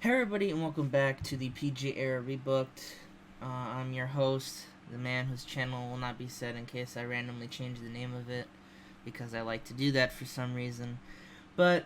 Hey everybody, and welcome back to the PG Era Rebooked. I'm your host, the man whose channel will not be said in case I randomly change the name of it, because I like to do that for some reason. But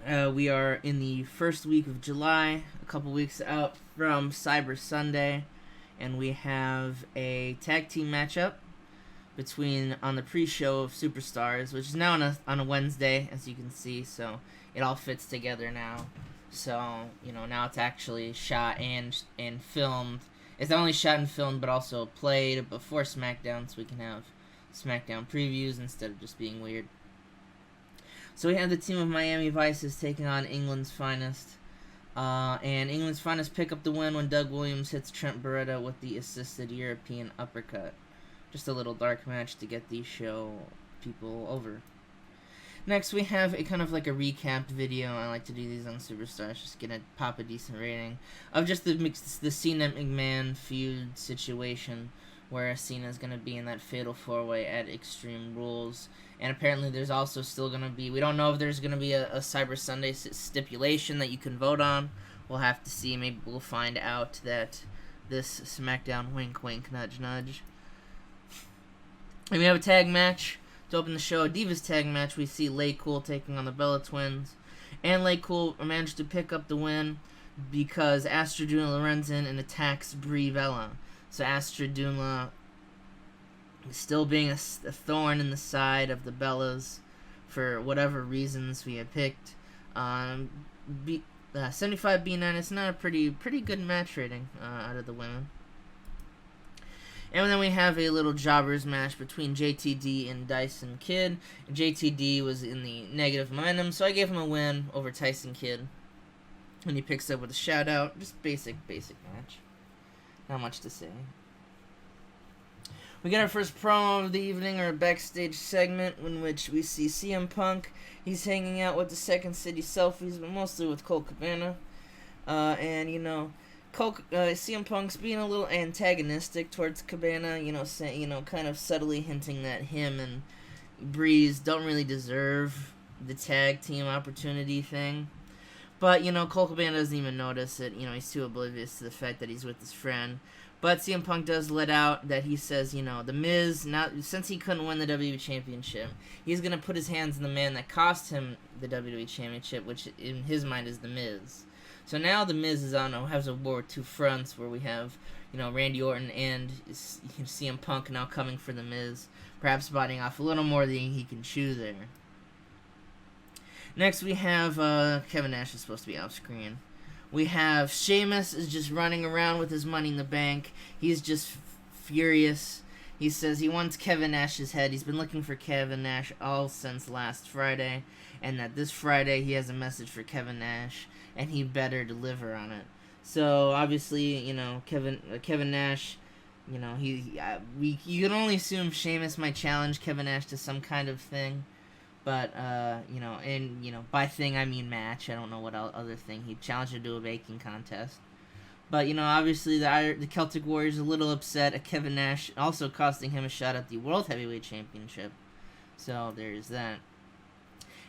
we are in the first week of July, a couple weeks out from Cyber Sunday, and we have a tag team matchup on the pre-show of Superstars, which is now on a Wednesday, as you can see, so it all fits together now. So, now it's actually shot and filmed. It's not only shot and filmed, but also played before SmackDown, so we can have SmackDown previews instead of just being weird. So we have the team of Miami Vices taking on England's Finest. And England's Finest pick up the win when Doug Williams hits Trent Beretta with the assisted European uppercut. Just a little dark match to get these show people over. Next, we have a kind of like a recap video. I like to do these on Superstars, just gonna pop a decent rating of just the Cena McMahon feud situation, where Cena's gonna be in that fatal 4-way at Extreme Rules, and apparently there's also still gonna be. We don't know if there's gonna be a Cyber Sunday stipulation that you can vote on. We'll have to see. Maybe we'll find out that this SmackDown wink wink nudge nudge. And we have a tag match. To open the show, a Divas tag match, we see Lay Cool taking on the Bella Twins. And Lay Cool managed to pick up the win because Astroduna runs in and attacks Brie Bella. So Astroduna is still being a thorn in the side of the Bellas for whatever reasons we had picked. 75B9, it's not a pretty good match rating out of the women. And then we have a little jobbers match between JTD and Dyson Kidd. JTD was in the negative momentum, so I gave him a win over Tyson Kidd. And he picks up with a shout out. Just basic match. Not much to say. We get our first promo of the evening, or a backstage segment, in which we see CM Punk. He's hanging out with the Second City Selfies, but mostly with Colt Cabana. CM Punk's being a little antagonistic towards Cabana, kind of subtly hinting that him and Breeze don't really deserve the tag team opportunity thing. But, Colt Cabana doesn't even notice it. He's too oblivious to the fact that he's with his friend. But CM Punk does let out that he says, The Miz, since he couldn't win the WWE Championship, he's going to put his hands on the man that cost him the WWE Championship, which in his mind is The Miz. So now The Miz has a war with two fronts, where we have, Randy Orton and CM Punk now coming for The Miz, perhaps biting off a little more than he can chew there. Next we have, Kevin Nash is supposed to be off screen. We have Sheamus is just running around with his Money in the Bank. He's just furious. He says he wants Kevin Nash's head. He's been looking for Kevin Nash all since last Friday, and that this Friday he has a message for Kevin Nash, and he better deliver on it. So obviously, Kevin Nash, you can only assume Sheamus might challenge Kevin Nash to some kind of thing, but by thing I mean match. I don't know what other thing he'd challenge him to a baking contest. But obviously the Celtic Warriors are a little upset at Kevin Nash also costing him a shot at the World Heavyweight Championship. So there's that.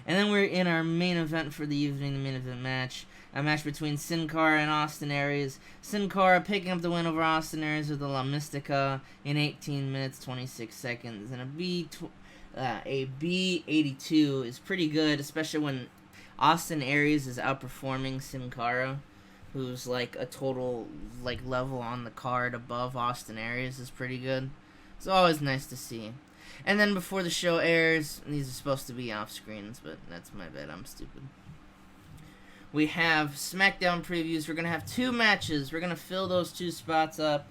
And then we're in our main event for the evening, the main event match. A match between Sin Cara and Austin Aries. Sin Cara picking up the win over Austin Aries with a La Mystica in 18 minutes, 26 seconds. And a B82 is pretty good, especially when Austin Aries is outperforming Sin Cara, who's like a total level on the card above Austin Aries, is pretty good. It's always nice to see. And then before the show airs, these are supposed to be off screens, but that's my bad, I'm stupid. We have SmackDown previews. We're going to have two matches. We're going to fill those two spots up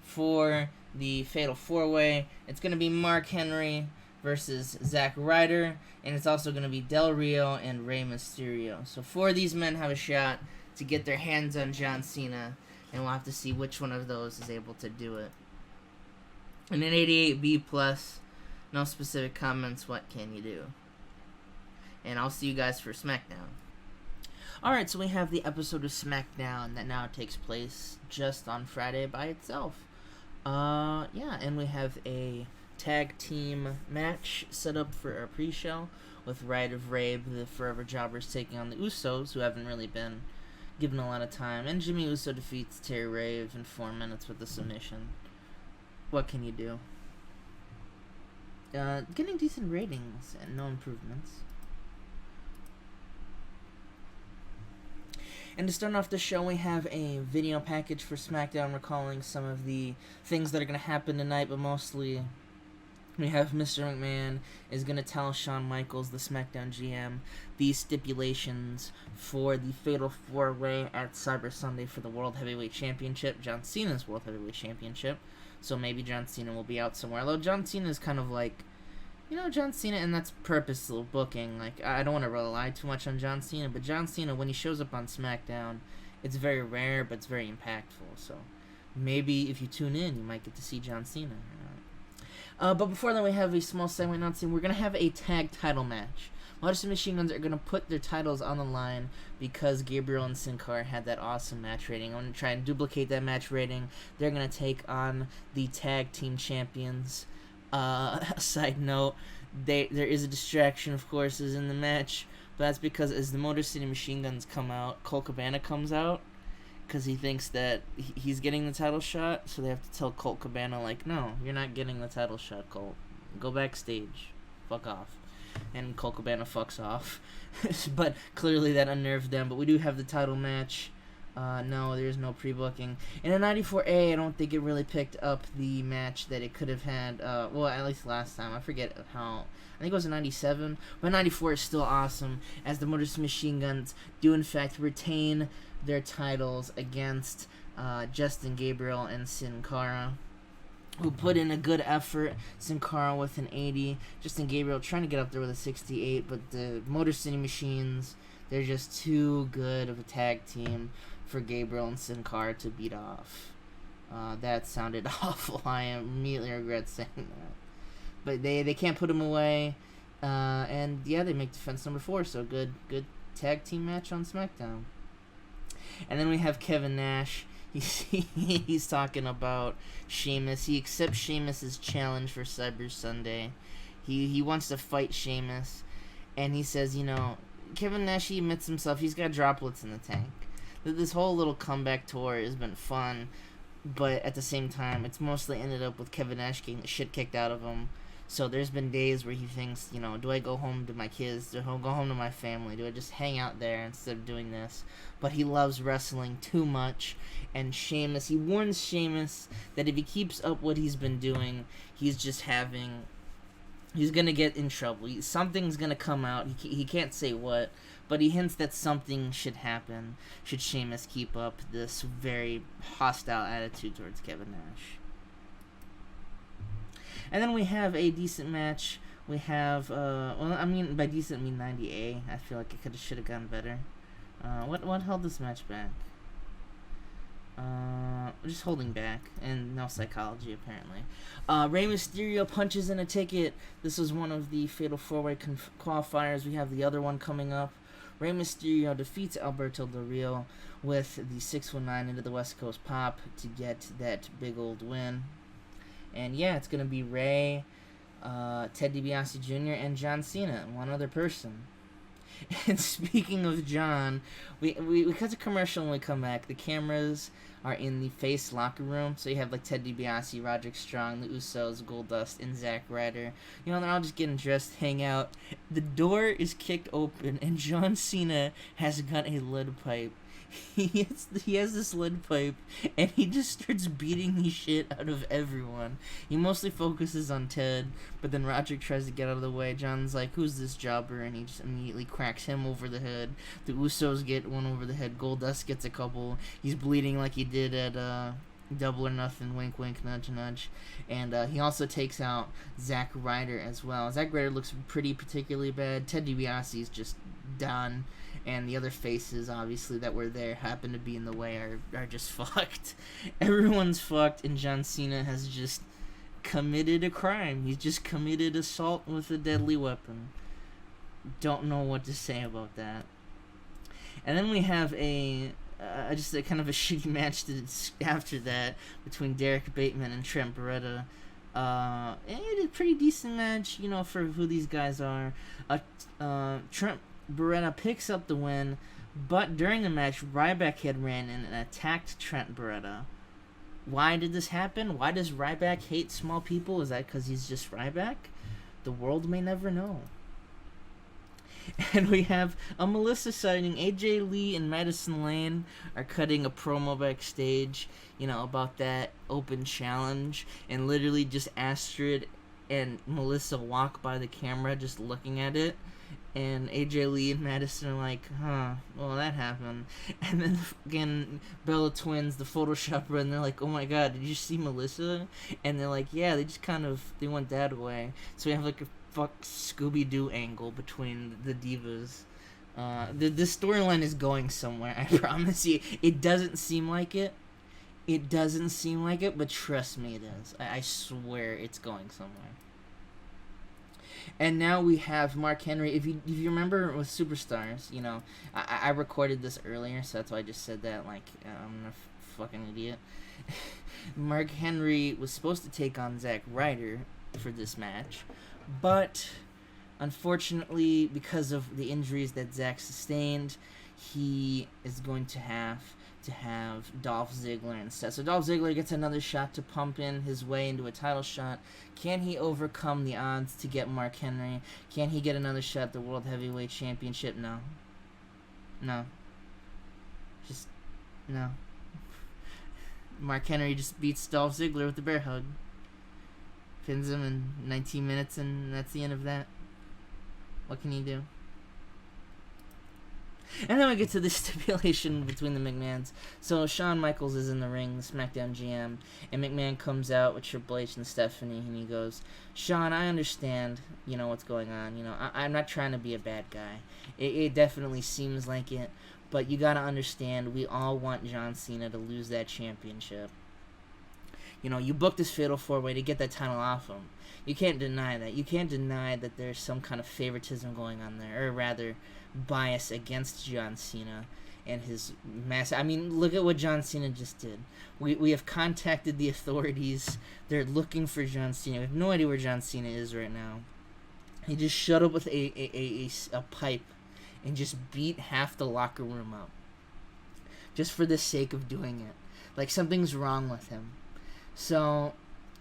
for the Fatal 4-Way. It's going to be Mark Henry versus Zack Ryder, and it's also going to be Del Rio and Rey Mysterio. So four of these men have a shot to get their hands on John Cena, and we'll have to see which one of those is able to do it. And an 88B+, no specific comments, what can you do? And I'll see you guys for SmackDown. Alright, so we have the episode of SmackDown that now takes place just on Friday by itself. And we have a tag team match set up for our pre-show with Ride of Rabe, the Forever Jobbers, taking on the Usos, who haven't really been given a lot of time. And Jimmy Uso defeats Terry Rave in 4 minutes with a submission. What can you do? Getting decent ratings and no improvements. And to start off the show, we have a video package for SmackDown recalling some of the things that are going to happen tonight, but mostly we have Mr. McMahon is going to tell Shawn Michaels, the SmackDown GM, the stipulations for the Fatal 4-Way at Cyber Sunday for the World Heavyweight Championship, John Cena's World Heavyweight Championship. So maybe John Cena will be out somewhere. Although John Cena is kind of like, John Cena, and that's purposeful booking. Like, I don't want to rely too much on John Cena, but John Cena, when he shows up on SmackDown, it's very rare, but it's very impactful. So maybe if you tune in, you might get to see John Cena. But before that, we have a small segment announcing we're going to have a tag title match. Motor City Machine Guns are going to put their titles on the line because Gabriel and Sin Cara had that awesome match rating. I'm going to try and duplicate that match rating. They're going to take on the tag team champions. Side note, there is a distraction, of course, is in the match, but that's because as the Motor City Machine Guns come out, Colt Cabana comes out because he thinks that he's getting the title shot, so they have to tell Colt Cabana, like, no, you're not getting the title shot, Colt. Go backstage. Fuck off. And Colt Cabana fucks off. But clearly that unnerved them, but we do have the title match. No, there's no pre-booking. In a 94A, I don't think it really picked up the match that it could have had, well, at least last time. I forget how. I think it was a 97, but 94 is still awesome, as the Motor City Machine Guns do, in fact, retain their titles against Justin Gabriel and Sin Cara, who put in a good effort. Sin Cara with an 80, Justin Gabriel trying to get up there with a 68, but the Motor City Machines, they're just too good of a tag team for Gabriel and Sin Cara to beat off. That sounded awful. I immediately regret saying that. But they can't put him away. And yeah, they make defense number 4, so good tag team match on SmackDown. And then we have Kevin Nash. He's talking about Sheamus. He accepts Sheamus' challenge for Cyber Sunday. He wants to fight Sheamus. And he says, Kevin Nash, he admits himself, he's got droplets in the tank. This whole little comeback tour has been fun, but at the same time, it's mostly ended up with Kevin Nash getting the shit kicked out of him. So there's been days where he thinks, do I go home to my kids? Do I go home to my family? Do I just hang out there instead of doing this? But he loves wrestling too much. And Sheamus, he warns Sheamus that if he keeps up what he's been doing, he's going to get in trouble. Something's going to come out. He can't say what, but he hints that something should happen should Sheamus keep up this very hostile attitude towards Kevin Nash. And then we have a decent match. We have, by decent I mean 90A. I feel like it should have gone better. What held this match back? Just holding back, and no psychology, apparently. Rey Mysterio punches in a ticket. This was one of the Fatal 4-Way qualifiers. We have the other one coming up. Rey Mysterio defeats Alberto Del Rio with the 619 into the West Coast Pop to get that big old win. And yeah, it's going to be Rey, Ted DiBiase Jr., and John Cena, one other person. And speaking of John, we cut a commercial when we come back. The cameras are in the face locker room, so you have like Ted DiBiase, Roderick Strong, the Usos, Goldust, and Zack Ryder. They're all just getting dressed, hang out. The door is kicked open, and John Cena has got a lead pipe. He has this lead pipe, and he just starts beating the shit out of everyone. He mostly focuses on Ted, but then Roderick tries to get out of the way. John's like, who's this jobber? And he just immediately cracks him over the head. The Usos get one over the head. Goldust gets a couple. He's bleeding like he did at Double or Nothing, wink wink, nudge nudge. And he also takes out Zack Ryder as well. Zack Ryder looks pretty particularly bad. Ted DiBiase's just done. And the other faces, obviously, that were there, happen to be in the way, are just fucked. Everyone's fucked, and John Cena has just committed a crime. He's just committed assault with a deadly weapon. Don't know what to say about that. And then we have just a kind of a shitty match after that between Derek Bateman and Trent Beretta. It a pretty decent match, for who these guys are. Trent Beretta picks up the win, But during the match, Ryback had ran in and attacked Trent Beretta. Why did this happen? Why does Ryback hate small people? Is that because he's just Ryback? The world may never know. And we have a Melissa sighting. AJ Lee and Madison Lane are cutting a promo backstage, about that open challenge. And literally just Astrid and Melissa walk by the camera just looking at it. And AJ Lee and Madison are like, well, that happened. And then again, Bella Twins, the Photoshopper, and they're like, oh my god, did you see Melissa? And they're like, yeah, they went that way. So we have like a Scooby-Doo angle between the divas. The storyline is going somewhere, I promise you. It doesn't seem like it. But trust me, it is. I swear it's going somewhere. And now we have Mark Henry. If you remember with Superstars, I recorded this earlier, so that's why I just said that like I'm a fucking idiot. Mark Henry was supposed to take on Zack Ryder for this match, but unfortunately, because of the injuries that Zack sustained, he is going to have Dolph Ziggler instead. So Dolph Ziggler gets another shot to pump in his way into a title shot. Can he overcome the odds to get Mark Henry? Can he get another shot at the World Heavyweight Championship? No. Just no. Mark Henry just beats Dolph Ziggler with the bear hug. Pins him in 19 minutes, and that's the end of that. What can you do? And then we get to the stipulation between the McMahons. So Shawn Michaels is in the ring, the SmackDown GM, and McMahon comes out with Triple H and Stephanie, and he goes, Shawn, I understand, what's going on. I'm not trying to be a bad guy. It definitely seems like it, but you gotta understand, we all want John Cena to lose that championship. You booked this Fatal 4-Way to get that title off him. You can't deny that. You can't deny that there's some kind of favoritism going on there, or rather, bias against John Cena and his massive... I mean, look at what John Cena just did. We have contacted the authorities. They're looking for John Cena. We have no idea where John Cena is right now. He just showed up with a pipe and just beat half the locker room up. Just for the sake of doing it. Like, something's wrong with him. So,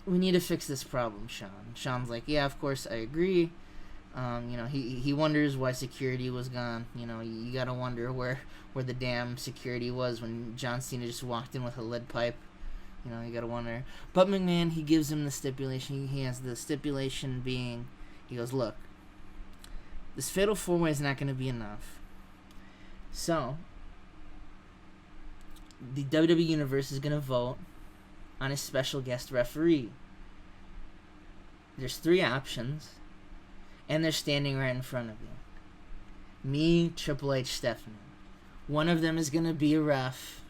we need to fix this problem, Shawn. Shawn's like, yeah, of course, I agree. He wonders why security was gone. You gotta wonder where the damn security was when John Cena just walked in with a lead pipe. You gotta wonder. But McMahon, he gives him the stipulation. He has the stipulation being, he goes, look, this Fatal 4-Way is not gonna be enough. So, the WWE Universe is gonna vote on a special guest referee. There's 3 options. And they're standing right in front of you. Me, Triple H, Stephanie. One of them is going to be a ref.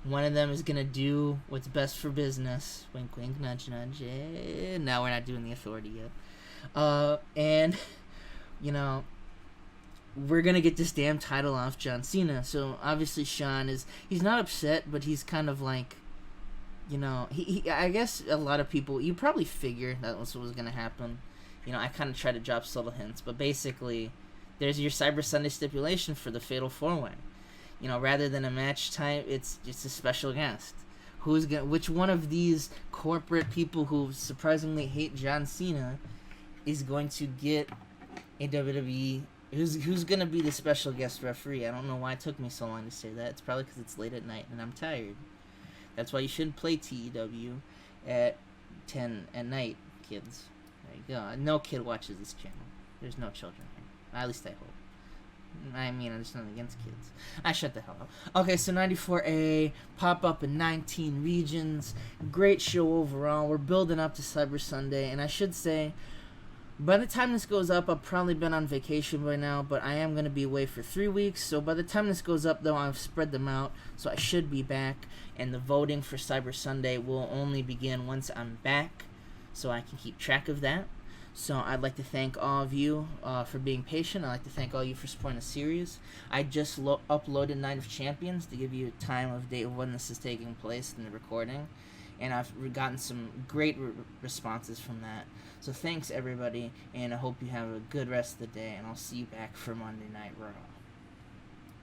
One of them is going to do what's best for business. Wink, wink, nudge, nudge. Yeah. No, we're not doing the authority yet. And, we're going to get this damn title off John Cena. So, obviously, Shawn he's not upset, but he's kind of like, I guess a lot of people, you probably figure that was what was going to happen. I kind of try to drop subtle hints, but basically, there's your Cyber Sunday stipulation for the Fatal 4-Way. Rather than a match type, it's just a special guest. Which one of these corporate people who surprisingly hate John Cena is going to get a WWE? Who's going to be the special guest referee? I don't know why it took me so long to say that. It's probably because it's late at night and I'm tired. That's why you shouldn't play TEW at 10 at night, kids. There you go. No kid watches this channel. There's no children here. At least I hope. I mean, there's nothing against kids. I shut the hell up. Okay, so 94A, pop up in 19 regions. Great show overall. We're building up to Cyber Sunday, and I should say, by the time this goes up, I've probably been on vacation by now, but I am going to be away for 3 weeks, so by the time this goes up, though, I've spread them out, so I should be back, and the voting for Cyber Sunday will only begin once I'm back, so I can keep track of that. So I'd like to thank all of you for being patient. I'd like to thank all of you for supporting the series. I just uploaded Night of Champions to give you a time of date of when this is taking place in the recording. And I've gotten some great responses from that. So thanks, everybody, and I hope you have a good rest of the day, and I'll see you back for Monday Night Raw.